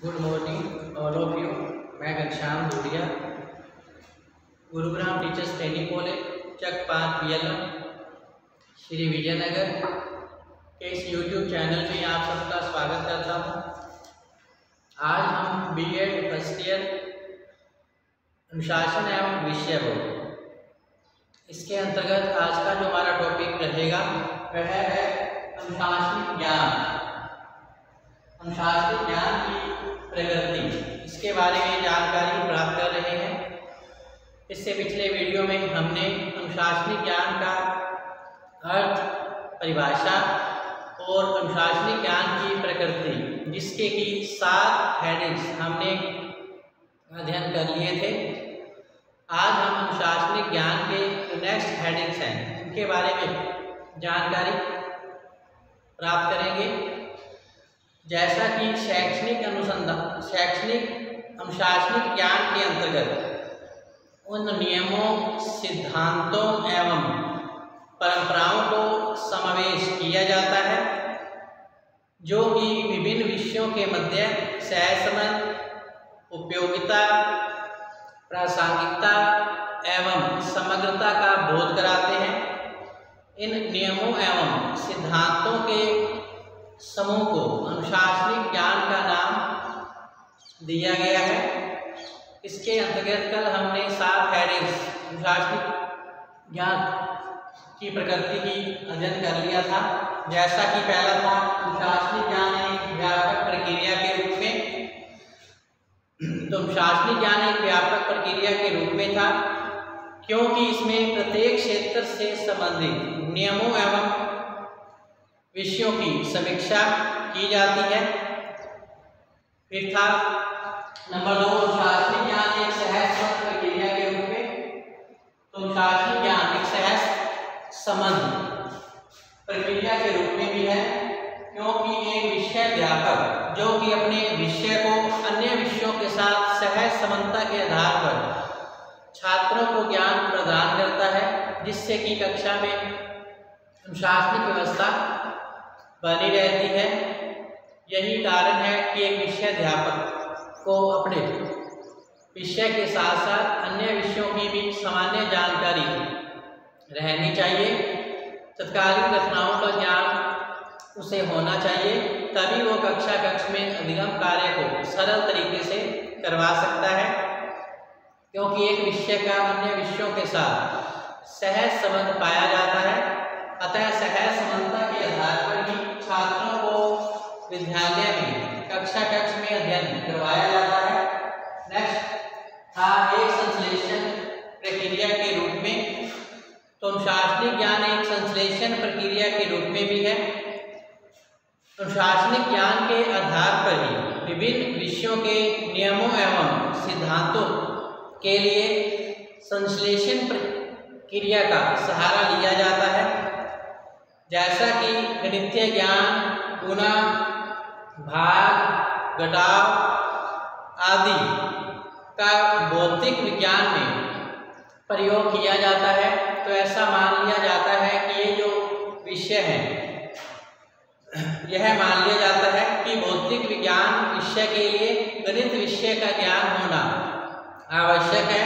Good morning all of you. मैं Ghanshyam Dhudiya, Gurugram teachers training college चक-5 BLM Shri Vijaynagar के इस यूट्यूब चैनल में आप सबका स्वागत करता हूँ। आज हम B.Ed फर्स्ट ईयर अनुशासन एवं विषय बोर्ड, इसके अंतर्गत आज का जो हमारा टॉपिक रहेगा वह है अनुशासनिक ज्ञान। अनुशासनिक ज्ञान की प्रगति, इसके बारे में जानकारी प्राप्त कर रहे हैं। इससे पिछले वीडियो में हमने अनुशासनिक ज्ञान का अर्थ, परिभाषा और अनुशासनिक ज्ञान की प्रकृति, जिसके की 7 हेडिंग्स हमने अध्ययन कर लिए थे। आज हम अनुशासनिक ज्ञान के नेक्स्ट हेडिंग्स हैं, उनके बारे में जानकारी प्राप्त करेंगे। जैसा कि शैक्षणिक अनुशासनिक ज्ञान के अंतर्गत उन नियमों, सिद्धांतों एवं परंपराओं को समावेश किया जाता है जो कि विभिन्न विषयों के मध्य सहसंबंध, उपयोगिता, प्रासंगिकता एवं समग्रता का बोध कराते हैं। इन नियमों एवं सिद्धांतों के समूह को अनुशासनिक ज्ञान का नाम दिया गया है। इसके अंतर्गत कल हमने 7 हेडिंग्स अनुशासनिक ज्ञान की प्रकृति की अध्ययन कर लिया था। जैसा कि पहला था अनुशासनिक ज्ञान एक व्यापक प्रक्रिया के रूप में, तो अनुशासनिक ज्ञान एक व्यापक प्रक्रिया के रूप में था क्योंकि इसमें प्रत्येक क्षेत्र से संबंधित नियमों एवं विषयों की समीक्षा की जाती है। फिर था नंबर 2 अनुशासनिक ज्ञान एक सहज प्रक्रिया के रूप में, तो अनुशासनिक ज्ञान एक सहज संबंध प्रक्रिया के रूप में भी है क्योंकि एक विषय अध्यापक जो कि अपने विषय को अन्य विषयों के साथ सहज समानता के आधार पर छात्रों को ज्ञान प्रदान करता है, जिससे कि कक्षा में अनुशासनिक व्यवस्था बनी रहती है। यही कारण है कि एक विषय अध्यापक को अपने विषय के साथ साथ अन्य विषयों की भी सामान्य जानकारी रहनी चाहिए। तत्कालीन घटनाओं का ज्ञान उसे होना चाहिए, तभी वो कक्ष में अधिगम कार्य को सरल तरीके से करवा सकता है। क्योंकि एक विषय का अन्य विषयों के साथ सहज संबंध पाया जाता है, अतः सहज समानता के आधार पर ही छात्रों को विद्यालय में कक्षा में अध्ययन करवाया जाता है। नेक्स्ट था एक संश्लेषण प्रक्रिया के रूप में, तो अनुशासनिक ज्ञान एक संश्लेषण प्रक्रिया के रूप में भी है। अनुशासनिक ज्ञान के आधार पर ही विभिन्न विषयों के नियमों एवं सिद्धांतों के लिए संश्लेषण प्रक्रिया का सहारा लिया जाता है। जैसा कि गणितीय ज्ञान, गुणा, भाग, घटाव आदि का भौतिक विज्ञान में प्रयोग किया जाता है, तो ऐसा मान लिया जाता है कि ये जो विषय है, यह मान लिया जाता है कि भौतिक विज्ञान विषय के लिए गणित विषय का ज्ञान होना आवश्यक है।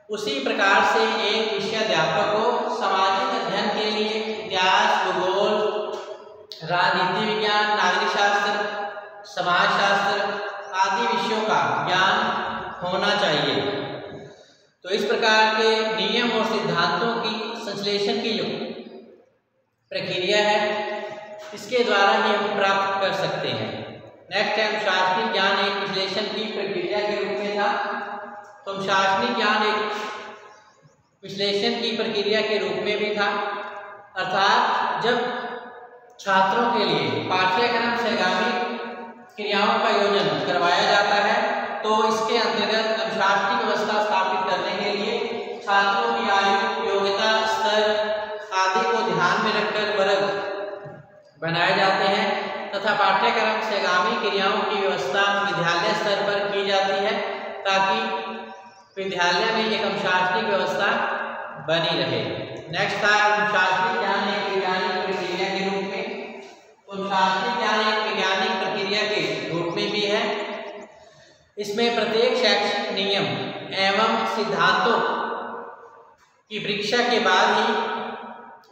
उसी प्रकार से एक विषय अध्यापक को सामाजिक अध्ययन के लिए इतिहास, भूगोल, राजनीति विज्ञान, नागरिक शास्त्र, समाजशास्त्र आदि विषयों का ज्ञान होना चाहिए। तो इस प्रकार के नियम और सिद्धांतों की संश्लेषण की जो प्रक्रिया है, इसके द्वारा ही हम प्राप्त कर सकते हैं। नेक्स्ट है अनुशासनिक ज्ञान एक विश्लेषण की प्रक्रिया के रूप में था, तो अनुशासनिक ज्ञान एक विश्लेषण की प्रक्रिया के रूप में भी था। अर्थात जब छात्रों के लिए पाठ्यक्रम से आगामी क्रियाओं का योजना करवाया जाता है, तो इसके अंतर्गत अनुशासनिक व्यवस्था स्थापित करने के लिए छात्रों की आयु, योग्यता, स्तर आदि को ध्यान में रखकर वर्ग बनाए जाते हैं तथा पाठ्यक्रम से आगामी क्रियाओं की व्यवस्था विद्यालय स्तर पर की जाती है ताकि विद्यालय में एक अनुशासनिक व्यवस्था बनी रहे। नेक्स्ट था अनुशासनिक ज्ञान एक वैज्ञानिक प्रक्रिया के रूप में, तो अनुशासनिक ज्ञान एक वैज्ञानिक प्रक्रिया के रूप में भी है इसमें प्रत्येक शैक्षिक नियम एवं सिद्धांतों की परीक्षा के बाद ही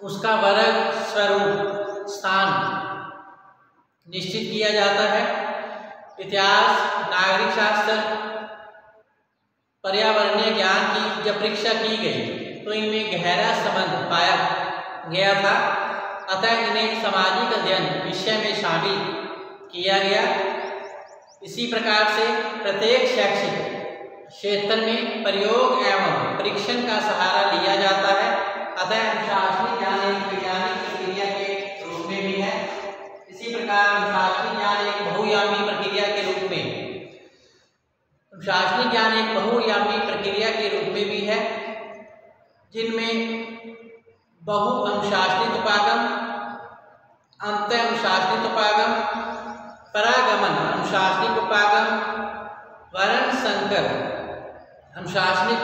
उसका वर्ग, स्वरूप, स्थान निश्चित किया जाता है। इतिहास, नागरिक शास्त्र, पर्यावरणीय ज्ञान की जब परीक्षा की गई तो इनमें गहरा संबंध पाया गया था, अतः इन्हें सामाजिक अध्ययन विषय में शामिल किया गया। इसी प्रकार से प्रत्येक शैक्षिक क्षेत्र में प्रयोग एवं परीक्षण का सहारा लिया जाता है, अतः अनुशासनिक ज्ञान एक वैज्ञानिक प्रक्रिया के रूप में भी है। इसी प्रकार अनुशासनिक ज्ञान एक बहुआयामी प्रक्रिया के रूप में भी है, जिनमें बहु अनुशासनिक उपागम, अंतः अनुशासनिक उपागम, परागमन अनुशासनिक उपागम, वर्ण संकर अनुशासनिक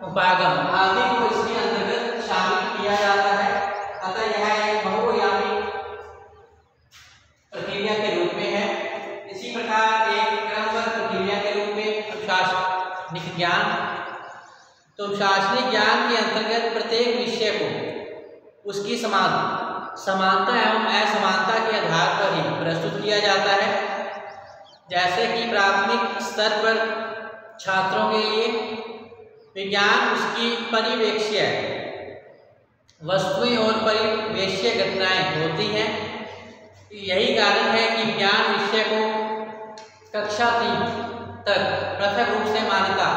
उपागम आदि को इसके अंतर्गत शामिल किया जाता है। अतः यह एक बहुआयामी प्रक्रिया के रूप में है। इसी प्रकार एक क्रमबद्ध प्रक्रिया के रूप में अनुशासनिक ज्ञान, तो अनुशासनिक ज्ञान के अंतर्गत प्रत्येक विषय को उसकी समानता एवं असमानता के आधार पर ही प्रस्तुत किया जाता है। जैसे कि प्राथमिक स्तर पर छात्रों के लिए विज्ञान उसकी परिवेक्ष्य वस्तुएं और परिवेशीय घटनाएं होती हैं। यही कारण है कि विज्ञान विषय को कक्षा 3 तक पृथक रूप से मान्यता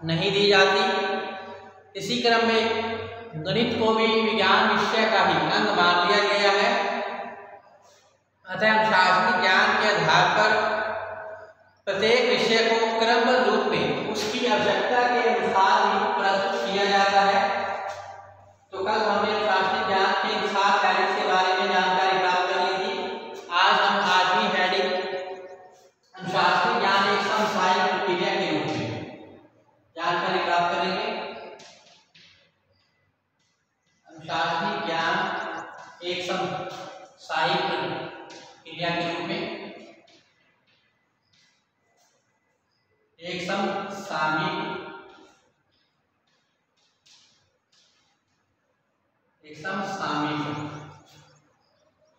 नहीं दी जाती। इसी क्रम में गणित को भी विज्ञान विषय का ही अंग मान लिया गया है। अतः अनुशासनिक ज्ञान के आधार पर प्रत्येक विषय को क्रमबद्ध रूप में उसकी आवश्यकता के अनुसार ही प्रस्तुत किया जाता है। तो कल हमने अनुशासनिक ज्ञान के 7 हेडिंग के बारे में जानकारी प्राप्त कर ली थी। आज हम 8वीं हेडिंग अनुशासनिक ज्ञान एक समसामयिक प्रक्रिया के रूप में जानकारी प्राप्त करेंगे। अनुशासनिक ज्ञान एक समसामयिक प्रक्रिया के रूप में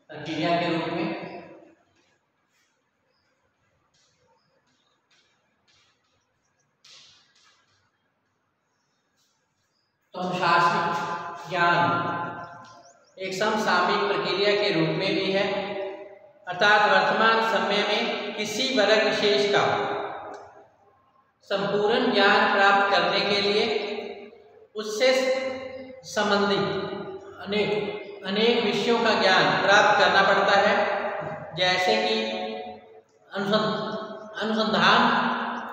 प्रक्रिया के रूप में तो अनुशासनिक ज्ञान एक समसामयिक प्रक्रिया के रूप में भी है, अर्थात वर्तमान समय में किसी वर्ग विशेष का संपूर्ण ज्ञान प्राप्त करने के लिए उससे संबंधित अनेक विषयों का ज्ञान प्राप्त करना पड़ता है। जैसे कि अनुसंधान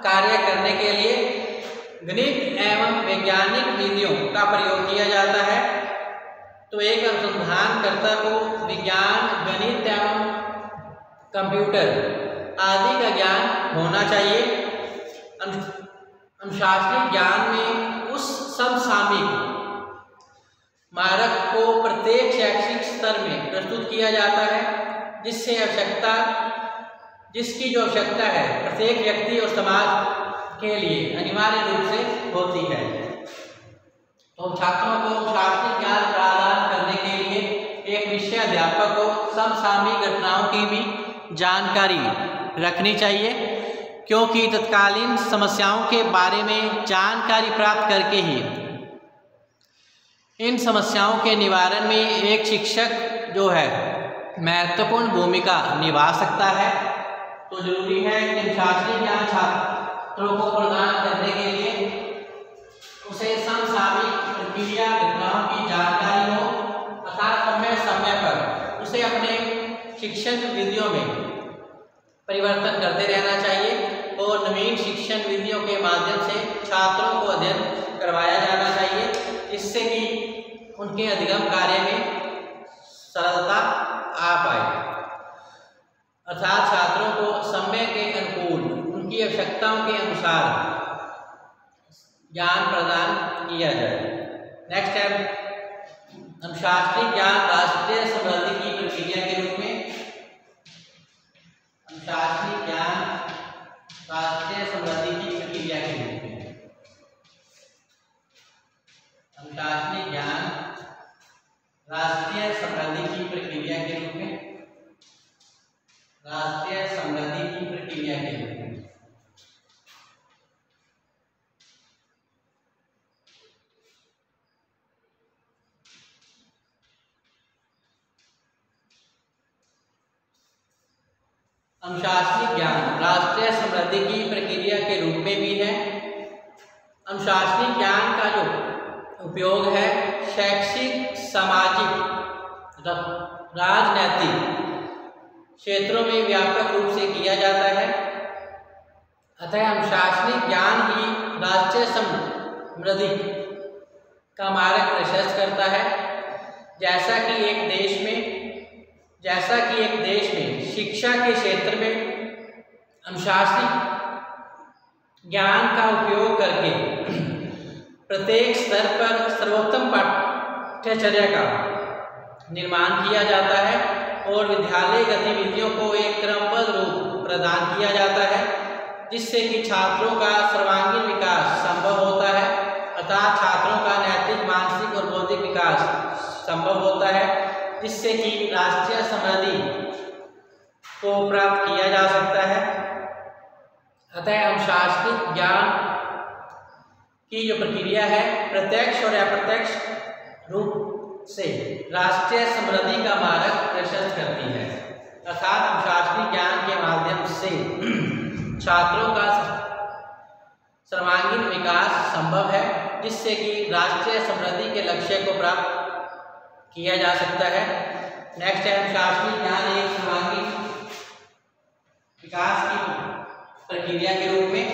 कार्य करने के लिए गणित एवं वैज्ञानिक विधियों का प्रयोग किया जाता है। तो एक अनुसंधानकर्ता को विज्ञान, गणित एवं कंप्यूटर आदि का ज्ञान होना चाहिए। अनुशासनिक ज्ञान में उस समसामयिक मारक को प्रत्येक शैक्षिक स्तर में प्रस्तुत किया जाता है, जिसकी जो आवश्यकता है प्रत्येक व्यक्ति और समाज के लिए अनिवार्य रूप से होती है। तो छात्रों को अनुशासनिक ज्ञान प्रदान करने के लिए एक विषय अध्यापक को समसामयिक घटनाओं की भी जानकारी रखनी चाहिए, क्योंकि तत्कालीन समस्याओं के बारे में जानकारी प्राप्त करके ही इन समस्याओं के निवारण में एक शिक्षक जो है महत्वपूर्ण भूमिका निभा सकता है। तो जरूरी है कि अनुशासनिक ज्ञान छात्रों को प्रदान करने के लिए उसे समसामयिक प्रक्रिया घटनाओं की जानकारी हो, तथा समय पर उसे अपने शिक्षण विधियों में परिवर्तन करते रहना चाहिए और नवीन शिक्षण विधियों के माध्यम से छात्रों को अध्ययन करवाया जाना चाहिए, जिससे कि उनके अधिगम कार्य में सरलता आ पाए। अर्थात छात्रों को समय के अनुकूल उनकी आवश्यकताओं के अनुसार ज्ञान प्रदान किया जाए। नेक्स्ट है अनुशासनिक ज्ञान राष्ट्रीय समृद्धि की प्रक्रिया के रूप में। अनुशासनिक ज्ञान राष्ट्रीय समृद्धि की प्रक्रिया के रूप में, राष्ट्रीय समृद्धि की प्रक्रिया के रूप में। अनुशासनिक ज्ञान राष्ट्रीय समृद्धि की प्रक्रिया के रूप में भी है। अनुशासनिक ज्ञान का जो उपयोग है शैक्षिक, सामाजिक, राजनैतिक क्षेत्रों में व्यापक रूप से किया जाता है। अतः अनुशासनिक ज्ञान ही राष्ट्रीय समृद्धि का मार्ग प्रशस्त करता है। जैसा कि एक देश में शिक्षा के क्षेत्र में अनुशासनिक ज्ञान का उपयोग करके प्रत्येक स्तर पर सर्वोत्तम पाठ्यचर्या का निर्माण किया जाता है और विद्यालय गतिविधियों को एक क्रमबद्ध रूप प्रदान किया जाता है, जिससे कि छात्रों का सर्वांगीण विकास संभव होता है, अर्थात छात्रों का नैतिक, मानसिक और बौद्धिक विकास संभव होता है, जिससे कि राष्ट्रीय समृद्धि को प्राप्त किया जा सकता है। अतः अनुशासनिक ज्ञान की जो प्रक्रिया है प्रत्यक्ष और अप्रत्यक्ष रूप से राष्ट्रीय समृद्धि का मार्ग प्रशस्त करती है। अर्थात अनुशासनिक ज्ञान के माध्यम से छात्रों का सर्वांगीण विकास संभव है, जिससे कि राष्ट्रीय समृद्धि के लक्ष्य को प्राप्त किया जा सकता है। नेक्स्ट है अनुशासनिक ज्ञान एक सर्वांगीण विकास की प्रक्रिया के रूप में।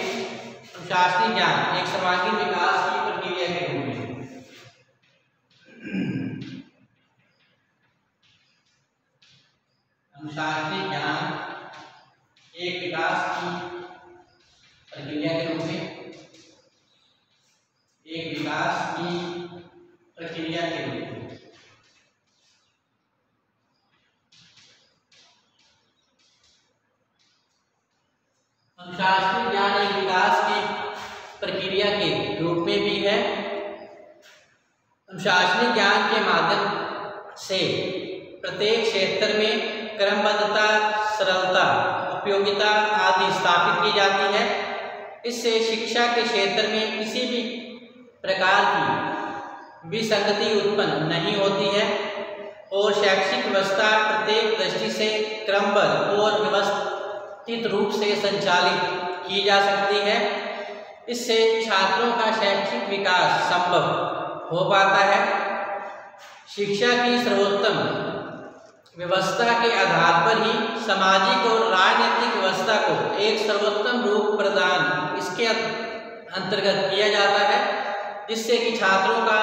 अनुशासनिक ज्ञान एक सर्वांगीण विकास की प्रक्रिया के रूप में। अनुशासनिक ज्ञान एक विकास की प्रक्रिया के रूप में, एक विकास की प्रक्रिया के रूप में। अनुशासनिक ज्ञान एक विकास की प्रक्रिया के रूप में भी है। अनुशासनिक ज्ञान के माध्यम से प्रत्येक क्षेत्र में क्रमबद्धता, सरलता, उपयोगिता आदि स्थापित की जाती है। इससे शिक्षा के क्षेत्र में किसी भी प्रकार की विसंगति उत्पन्न नहीं होती है और शैक्षिक व्यवस्था प्रत्येक दृष्टि से क्रमबद्ध और व्यवस्थित रूप से संचालित की जा सकती है। इससे छात्रों का शैक्षिक विकास संभव हो पाता है। शिक्षा की सर्वोत्तम व्यवस्था के आधार पर ही सामाजिक और राजनीतिक व्यवस्था को एक सर्वोत्तम रूप प्रदान इसके अंतर्गत किया जाता है, जिससे कि छात्रों का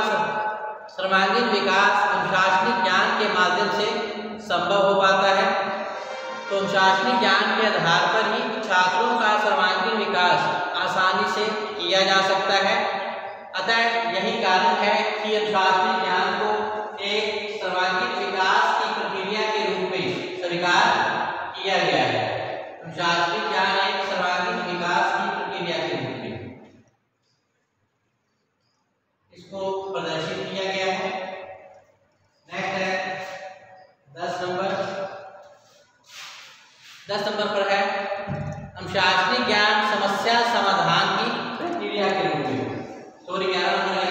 सर्वांगीण विकास अनुशासनिक ज्ञान के माध्यम से संभव हो पाता है। तो अनुशासनिक ज्ञान के आधार पर ही छात्रों का सर्वांगीण विकास आसानी से किया जा सकता है। अतः यही कारण है कि अनुशासनिक ज्ञान को एक सर्वांगीण विकास की प्रक्रिया के रूप में स्वीकार किया गया है। अनुशासनिक ज्ञान एक सर्वांगीण विकास की प्रक्रिया के रूप में इसको प्रदर्शित किया गया है। नेक्स्ट है 10 नंबर पर है अनुशासनिक ज्ञान समस्या समाधान की प्रक्रिया के रूप में। सॉरी 11 नंबर है।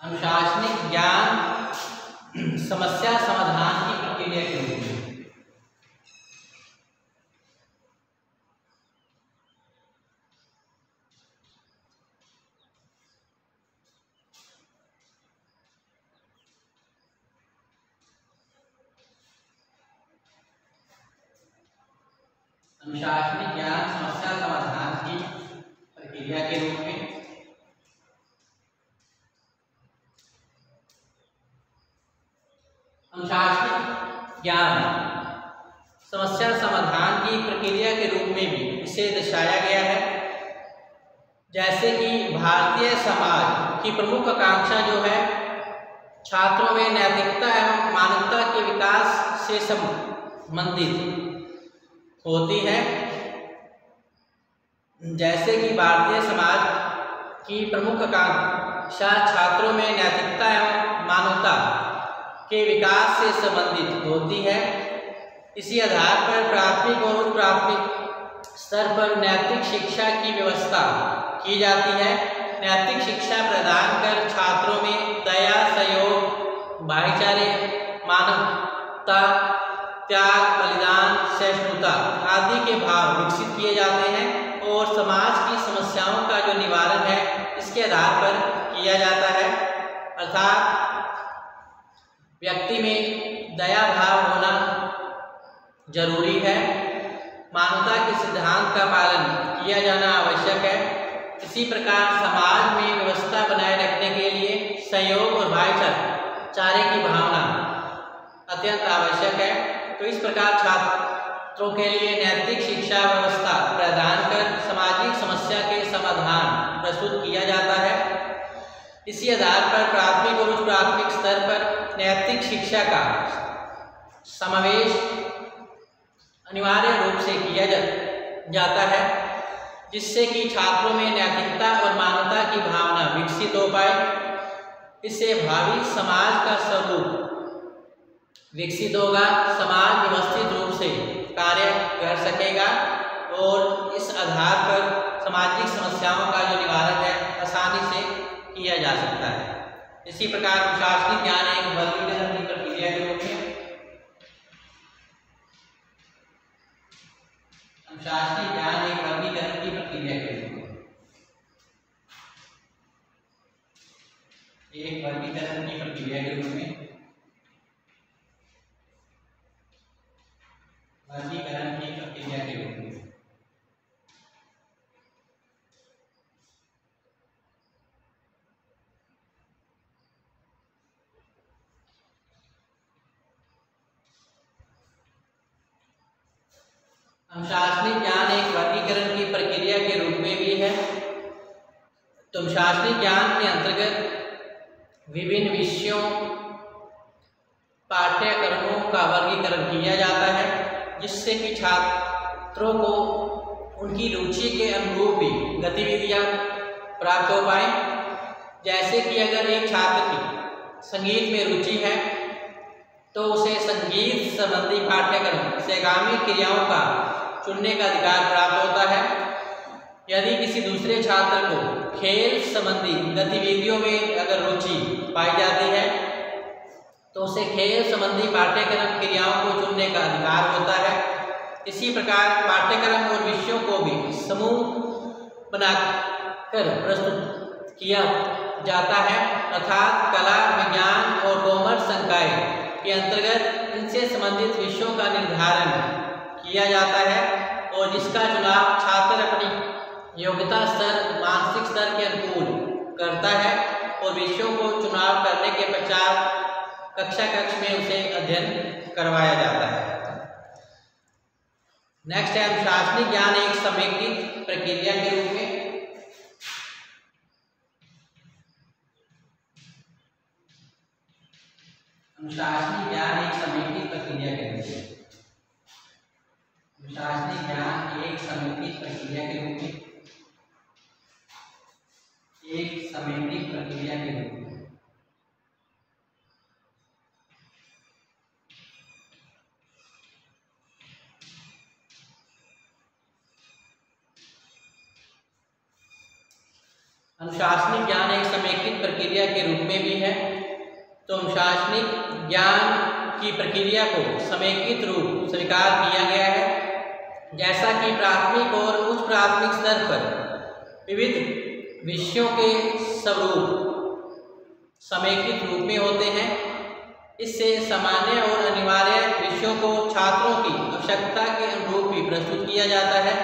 अनुशासनिक ज्ञान समस्या समाधान की प्रक्रिया के रूप में। अनुशासनिक ज्ञान समस्या समाधान की प्रक्रिया के रूप में। अनुशासनिक ज्ञान समस्या समाधान की प्रक्रिया के रूप में भी इसे दर्शाया गया है। जैसे कि भारतीय समाज की प्रमुख आकांक्षा जो है छात्रों में नैतिकता एवं मानवता के विकास से संबंधित होती है। जैसे कि भारतीय समाज की प्रमुख आकांक्षा छात्रों में नैतिकता एवं मानवता के विकास से संबंधित होती है। इसी आधार पर प्राथमिक और उच्च प्राथमिक स्तर पर नैतिक शिक्षा की व्यवस्था की जाती है। नैतिक शिक्षा प्रदान कर छात्रों में दया, सहयोग, भाईचारे, मानवता, त्याग, बलिदान, सहिष्णुता आदि के भाव विकसित किए जाते हैं और समाज की समस्याओं का जो निवारण है इसके आधार पर किया जाता है। अर्थात व्यक्ति में दया भाव होना जरूरी है। मानवता के सिद्धांत का पालन किया जाना आवश्यक है। इसी प्रकार समाज में व्यवस्था बनाए रखने के लिए सहयोग और भाईचारे की भावना अत्यंत आवश्यक है। तो इस प्रकार छात्रों के लिए नैतिक शिक्षा व्यवस्था प्रदान कर सामाजिक समस्या के समाधान प्रस्तुत किया जाता है। इसी आधार पर प्राथमिक और उच्च प्राथमिक स्तर पर नैतिक शिक्षा का समावेश अनिवार्य रूप से किया जाता है, जिससे कि छात्रों में नैतिकता और मानवता की भावना विकसित हो पाए। इससे भावी समाज का स्वरूप विकसित होगा, समाज व्यवस्थित रूप से कार्य कर सकेगा और इस आधार पर सामाजिक समस्याओं का जो निवारण है आसानी से किया जा सकता है। इसी प्रकार प्रशासनिक ज्ञान एक वर्गीकरण की प्रक्रिया के रूप में अनुशासनिक ज्ञान एक वर्गीकरण की प्रक्रिया के रूप में एक वर्गीकरण की प्रक्रिया के रूप में वर्गीकरण की प्रक्रिया के रूप में अनुशासनिक ज्ञान एक वर्गीकरण की प्रक्रिया के रूप में भी है। तो अनुशासनिक ज्ञान के अंतर्गत विभिन्न विषयों पाठ्यक्रमों का वर्गीकरण किया जाता है, जिससे कि छात्रों को उनकी रुचि के अनुरूप भी गतिविधियां प्राप्त हो पाए। जैसे कि अगर एक छात्र की संगीत में रुचि है तो उसे संगीत संबंधी पाठ्यक्रम से आगामी क्रियाओं का चुनने का अधिकार प्राप्त होता है। यदि किसी दूसरे छात्र को खेल संबंधी गतिविधियों में अगर रुचि पाई जाती है तो उसे खेल संबंधी पाठ्यक्रम क्रियाओं को चुनने का अधिकार होता है। इसी प्रकार पाठ्यक्रम और विषयों को भी समूह बनाकर प्रस्तुत किया जाता है, अर्थात कला, विज्ञान और कॉमर्स संकाय के अंतर्गत इनसे संबंधित विषयों का निर्धारण किया जाता है और जिसका चुनाव छात्र अपनी योग्यता स्तर, मानसिक स्तर के अनुकूल करता है और विषयों को चुनाव करने के पश्चात कक्षा कक्ष में उसे अध्ययन करवाया जाता है। नेक्स्ट है अनुशासनिक ज्ञान एक समेकित प्रक्रिया के रूप में अनुशासनिक ज्ञान एक समेकित प्रक्रिया के रूप में अनुशासनिक ज्ञान एक समेकित प्रक्रिया के रूप में एक समेकित प्रक्रिया के रूप में अनुशासनिक ज्ञान एक समेकित प्रक्रिया के रूप में भी है। तो अनुशासनिक ज्ञान की प्रक्रिया को समेकित रूप स्वीकार किया गया है। जैसा कि प्राथमिक और उच्च प्राथमिक स्तर पर विविध विषयों के स्वरूप समेकित रूप में होते हैं, इससे सामान्य और अनिवार्य विषयों को छात्रों की आवश्यकता के अनुरूप भी प्रस्तुत किया जाता है।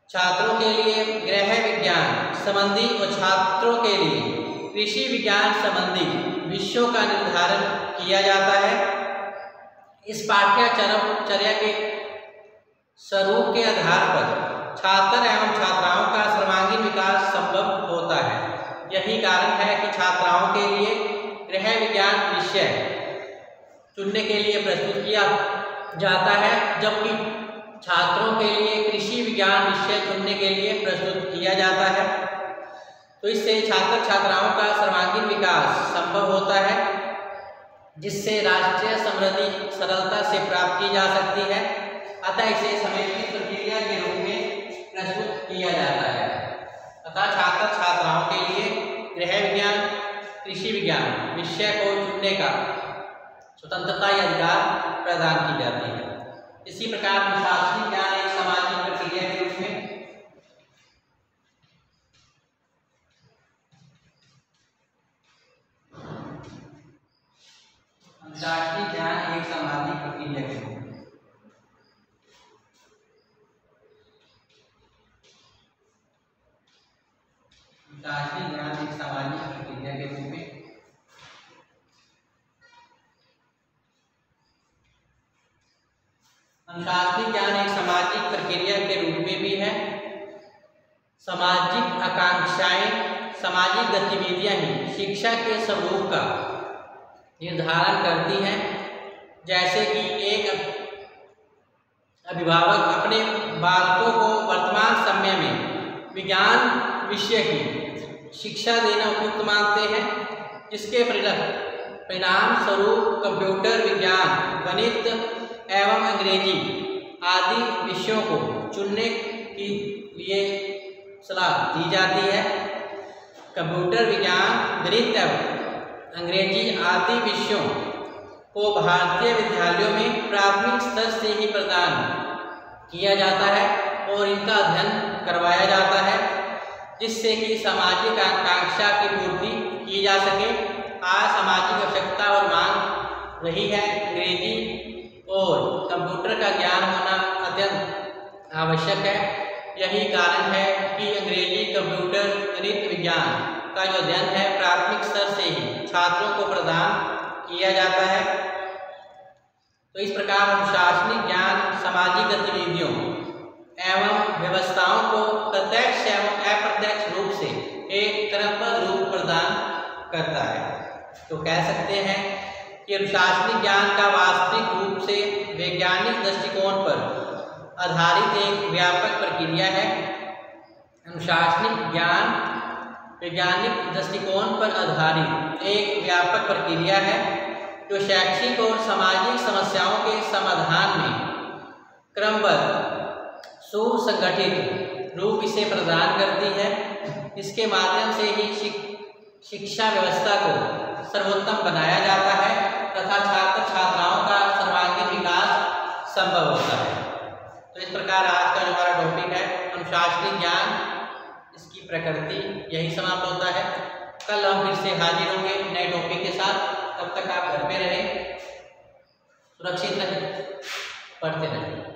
छात्रों के लिए गृह विज्ञान संबंधी और छात्रों के लिए कृषि विज्ञान संबंधी विषयों का निर्धारण किया जाता है। इस पाठ्यचर्या के स्वरूप के आधार पर छात्र एवं छात्राओं का सर्वांगीण विकास संभव होता है। यही कारण है कि छात्राओं के लिए गृह विज्ञान विषय चुनने के लिए प्रस्तुत किया जाता है, जबकि छात्रों के लिए कृषि विज्ञान विषय चुनने के लिए प्रस्तुत किया जाता है। तो इससे छात्र छात्राओं का सर्वांगीण विकास संभव होता है, जिससे राष्ट्रीय समृद्धि सरलता से प्राप्त की जा सकती है। अतः इसे समेकित प्रक्रिया के रूप में प्रस्तुत किया जाता है। अतः छात्र छात्राओं के लिए गृह विज्ञान, कृषि विज्ञान विषय को चुनने का स्वतंत्रता या अधिकार प्रदान की जाती है। इसी प्रकार अनुशासनिक ज्ञान एक सामाजिक प्रक्रिया के रूप में अनुशासनिक ज्ञान एक सामाजिक प्रक्रिया के रूप में अनुशासनिक ज्ञान एक सामाजिक प्रक्रिया के रूप में अनुशासनिक ज्ञान एक सामाजिक प्रक्रिया के रूप में भी है। सामाजिक आकांक्षाएं, सामाजिक गतिविधियां ही शिक्षा के स्वरूप का निर्धारण करती हैं। जैसे कि एक अभिभावक अपने बालकों को वर्तमान समय में विज्ञान विषय की शिक्षा देना उपयुक्त मानते हैं, जिसके परिणाम स्वरूप कंप्यूटर विज्ञान, गणित एवं अंग्रेजी आदि विषयों को चुनने के लिए सलाह दी जाती है। कंप्यूटर विज्ञान, गणित एवं अंग्रेजी आदि विषयों को भारतीय विद्यालयों में प्राथमिक स्तर से ही प्रदान किया जाता है और इनका अध्ययन करवाया जाता है, जिससे कि सामाजिक आकांक्षा की पूर्ति की जा सके। आज सामाजिक आवश्यकता और मांग रही है। अंग्रेजी और कंप्यूटर का ज्ञान होना अत्यंत आवश्यक है। यही कारण है कि अंग्रेजी, कंप्यूटर, गणित विज्ञान का जो अध्ययन है प्राथमिक स्तर से ही छात्रों को प्रदान किया जाता है। तो इस प्रकार अनुशासनिक ज्ञान सामाजिक गतिविधियों एवं व्यवस्थाओं को प्रत्यक्ष एवं अप्रत्यक्ष रूप से एक क्रमबद्ध रूप प्रदान करता है। तो कह सकते हैं कि अनुशासनिक ज्ञान का वास्तविक रूप से वैज्ञानिक दृष्टिकोण पर आधारित एक व्यापक प्रक्रिया है। अनुशासनिक ज्ञान वैज्ञानिक दृष्टिकोण पर आधारित एक व्यापक प्रक्रिया है, जो शैक्षिक और सामाजिक समस्याओं के समाधान में क्रमबद्ध सुसंगठित रूप इसे प्रदान करती है। इसके माध्यम से ही शिक्षा व्यवस्था को सर्वोत्तम बनाया जाता है तथा छात्र छात्राओं का सर्वांगीण विकास संभव होता है। तो इस प्रकार आज का जो हमारा टॉपिक है अनुशासनिक ज्ञान, इसकी प्रकृति, यही समाप्त होता है। कल हम फिर से हाजिर होंगे नए टॉपिक के साथ। तब तक आप घर में रहें, सुरक्षित रहें, पढ़ते रहें।